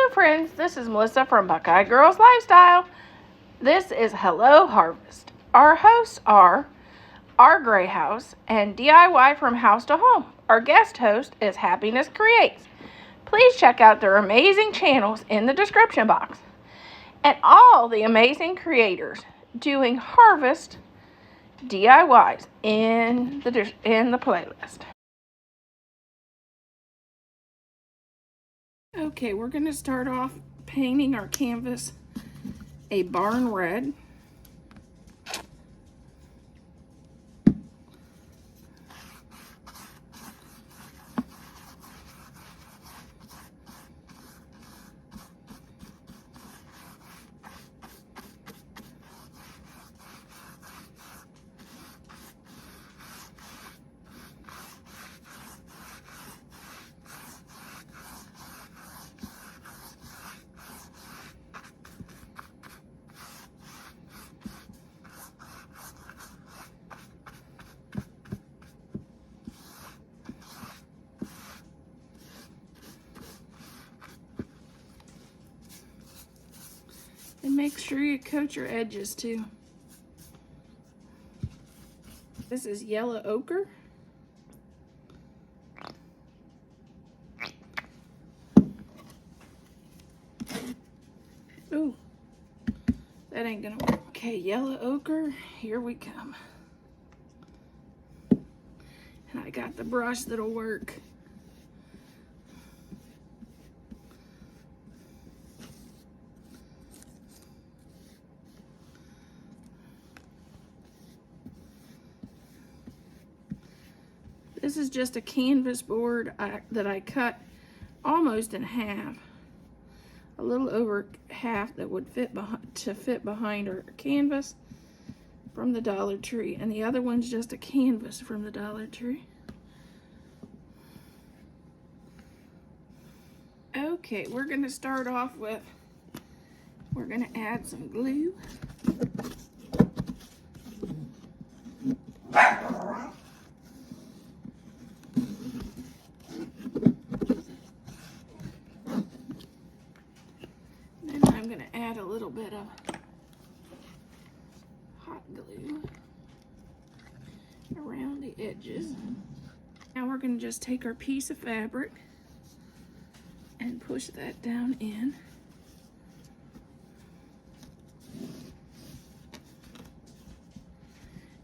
Hello friends, this is Melissa from Buckeye Girls Lifestyle. This is Hello Harvest. Our hosts are Our Gray House and DIY from House to Home. Our guest host is Happiness Creates. Please check out their amazing channels in the description box. And all the amazing creators doing harvest DIYs in the playlist. Okay, we're going to start off painting our canvas a barn red. And make sure you coat your edges too. This is yellow ochre. Ooh, that ain't gonna work. Okay, yellow ochre, here we come. And I got the brush that'll work. This is just a canvas board that I cut almost in half. A little over half that would fit behind our canvas from the Dollar Tree. And the other one's just a canvas from the Dollar Tree. Okay, we're gonna start off with, we're gonna add some glue. I'm going to add a little bit of hot glue around the edges. Now we're going to just take our piece of fabric and push that down in.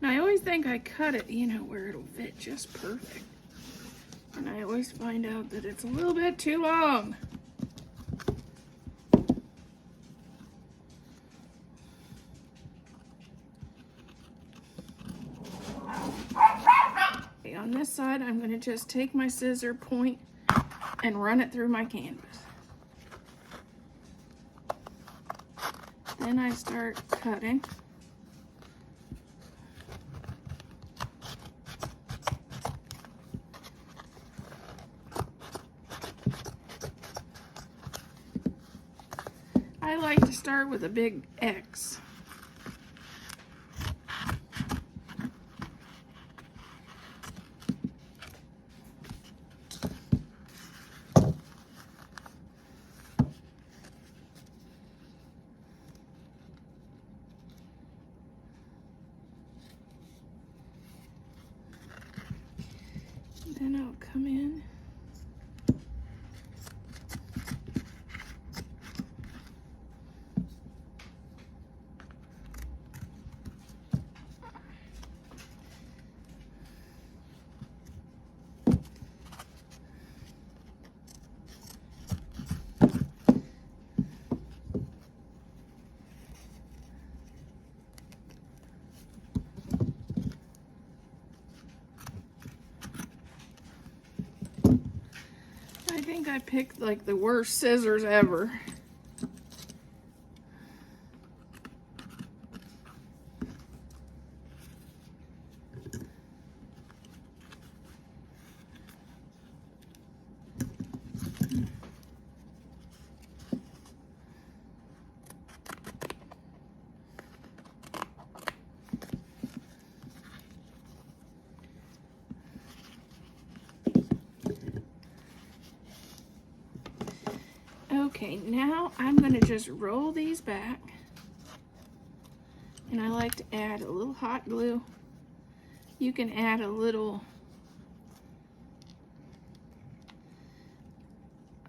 Now I always think I cut it, where it'll fit just perfect. And I always find out that it's a little bit too long. On this side, I'm going to just take my scissor point and run it through my canvas. Then I start cutting. I like to start with a big X. Then I'll come in I think I picked like the worst scissors ever. Okay, now I'm going to just roll these back. And I like to add a little hot glue. You can add a little,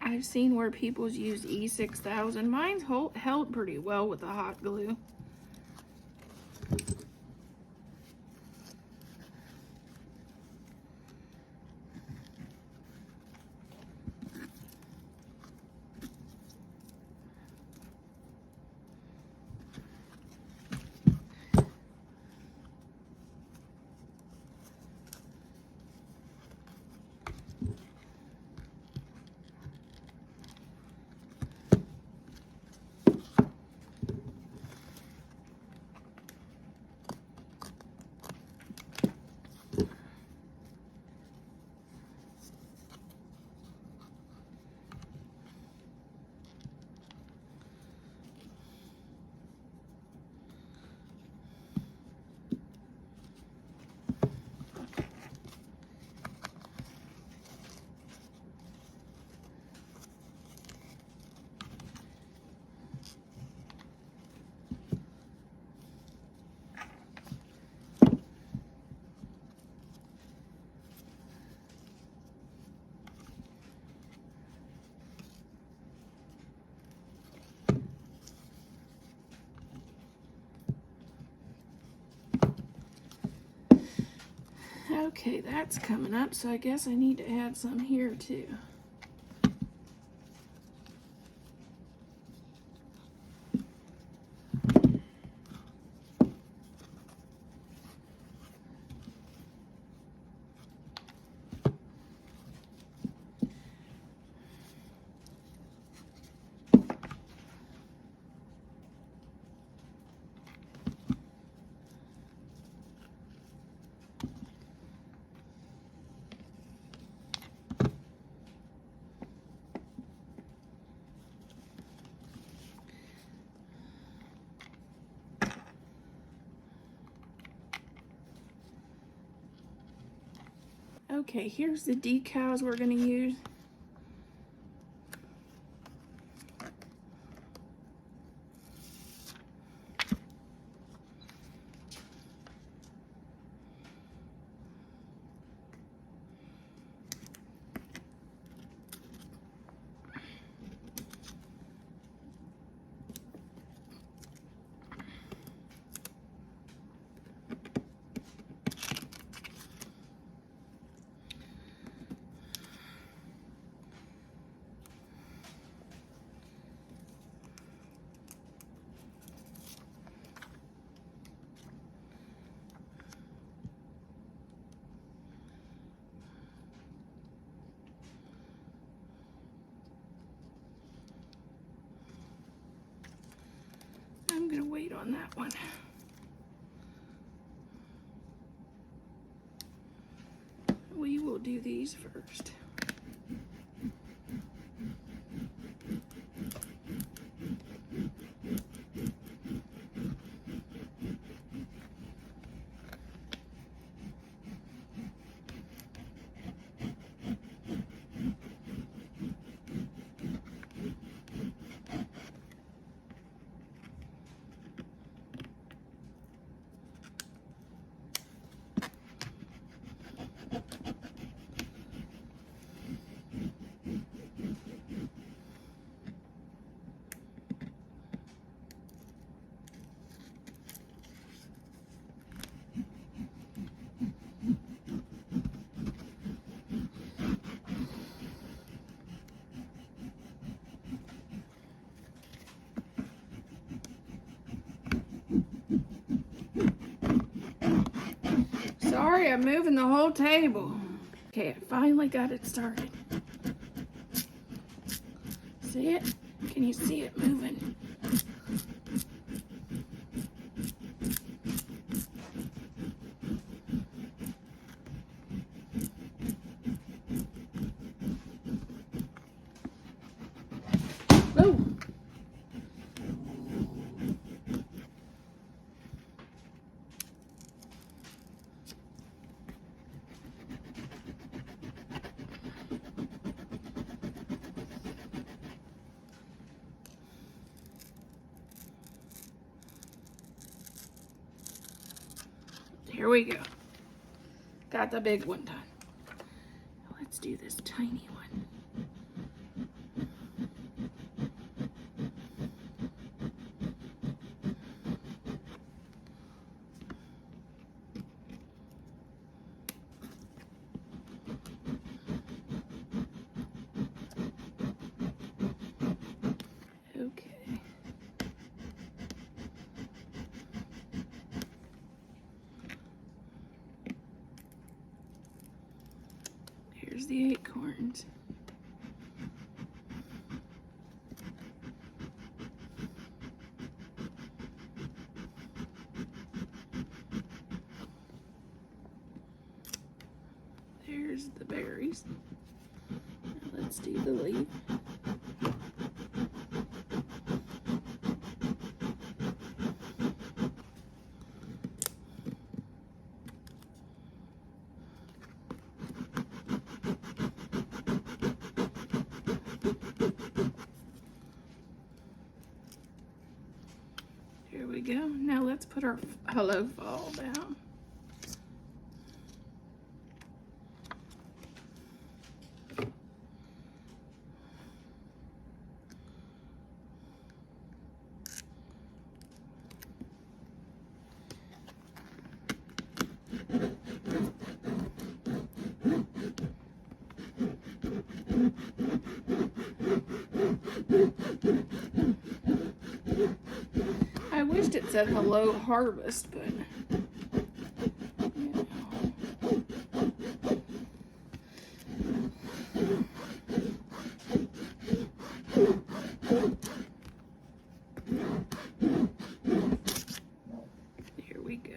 I've seen where people use E6000. Mine's held pretty well with the hot glue. Okay, that's coming up, so I guess I need to add some here too. Okay, here's the decals we're going to use. I'm going to wait on that one. We will do these first. Sorry, I'm moving the whole table. Okay, I finally got it started. See it? Can you see it moving? Oh! here we go. Got the big one done. Let's do this tiny one. Okay. Here's the acorns. There's the berries. Now let's do the leaf. Here we go. Now let's put our hello fall down. I wished it said hello harvest, but you know. Here we go.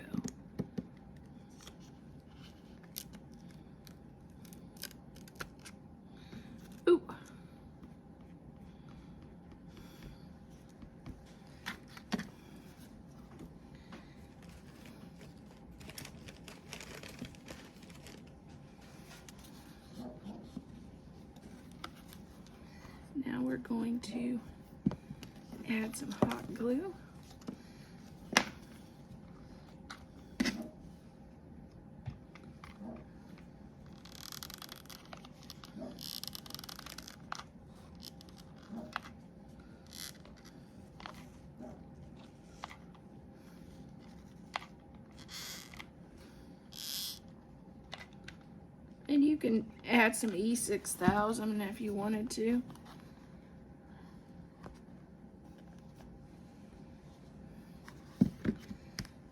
Ooh. Now we're going to add some hot glue. And you can add some E6000 if you wanted to.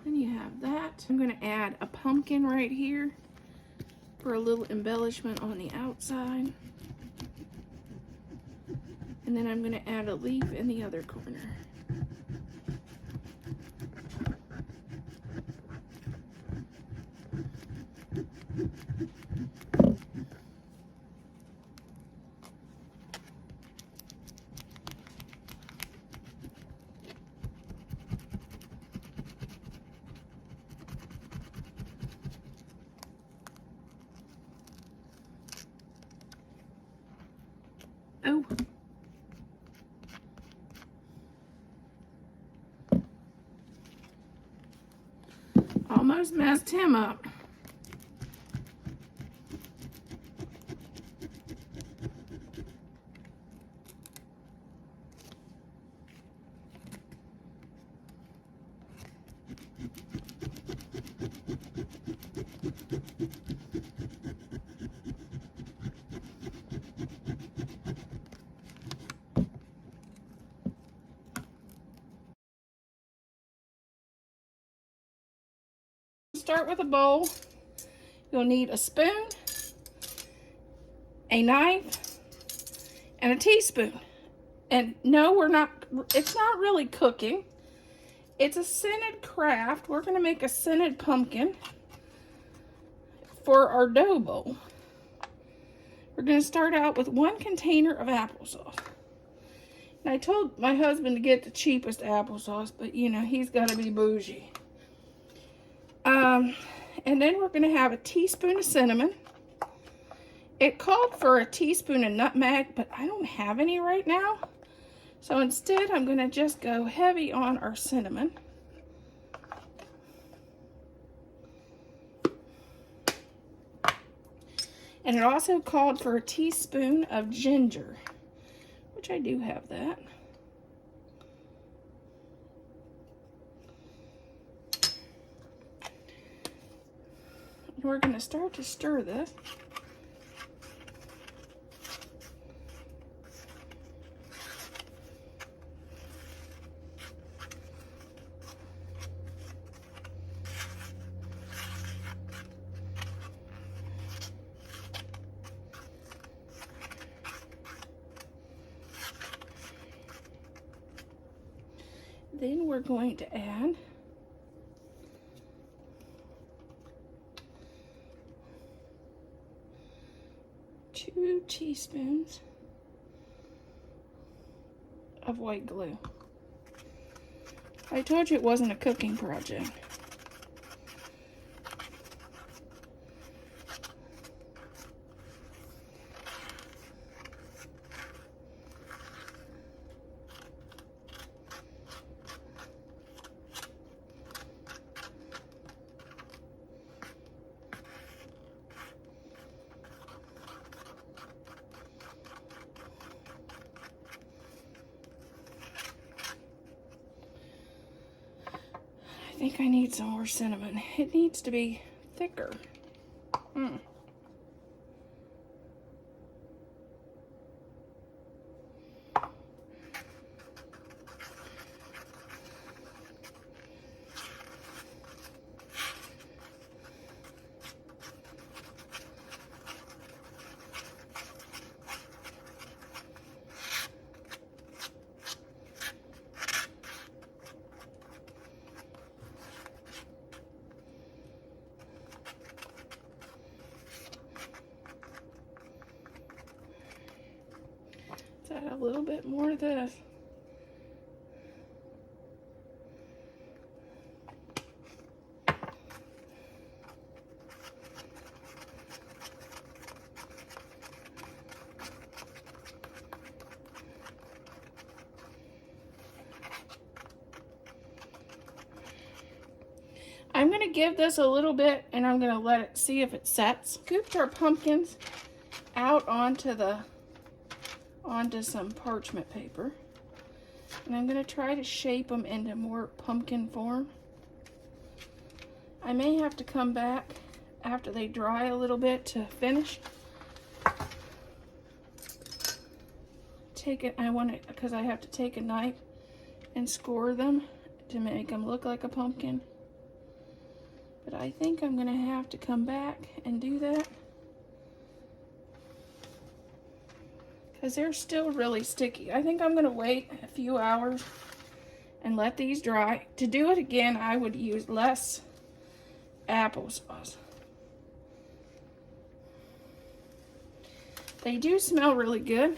Then you have that. I'm going to add a pumpkin right here for a little embellishment on the outside. And then I'm going to add a leaf in the other corner. Oh. Almost messed him up. Start with a bowl. You'll need a spoon, a knife, and a teaspoon. And no, it's not really cooking. It's a scented craft. We're going to make a scented pumpkin for our dough bowl. We're going to start out with 1 container of applesauce. And I told my husband to get the cheapest applesauce, but you know, he's got to be bougie. And then we're going to have a teaspoon of cinnamon. It called for a teaspoon of nutmeg, but I don't have any right now. So instead, I'm going to just go heavy on our cinnamon. And it also called for a teaspoon of ginger, which I do have that. And we're going to start to stir this. Then we're going to add two teaspoons of white glue. I told you it wasn't a cooking project. I think I need some more cinnamon. It needs to be thicker. Let's add a little bit more of this. I'm going to give this a little bit and I'm going to let it see if it sets. Scooped our pumpkins out onto some parchment paper. And I'm going to try to shape them into more pumpkin form. I may have to come back after they dry a little bit to finish. Take it, because I have to take a knife and score them to make them look like a pumpkin. But I think I'm going to have to come back and do that, because they're still really sticky. I think I'm going to wait a few hours and let these dry. To do it again, I would use less applesauce. They do smell really good.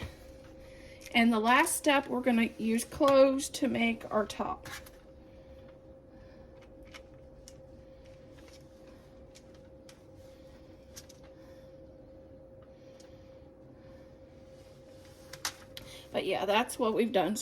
And the last step, we're going to use cloves to make our top. But yeah, that's what we've done.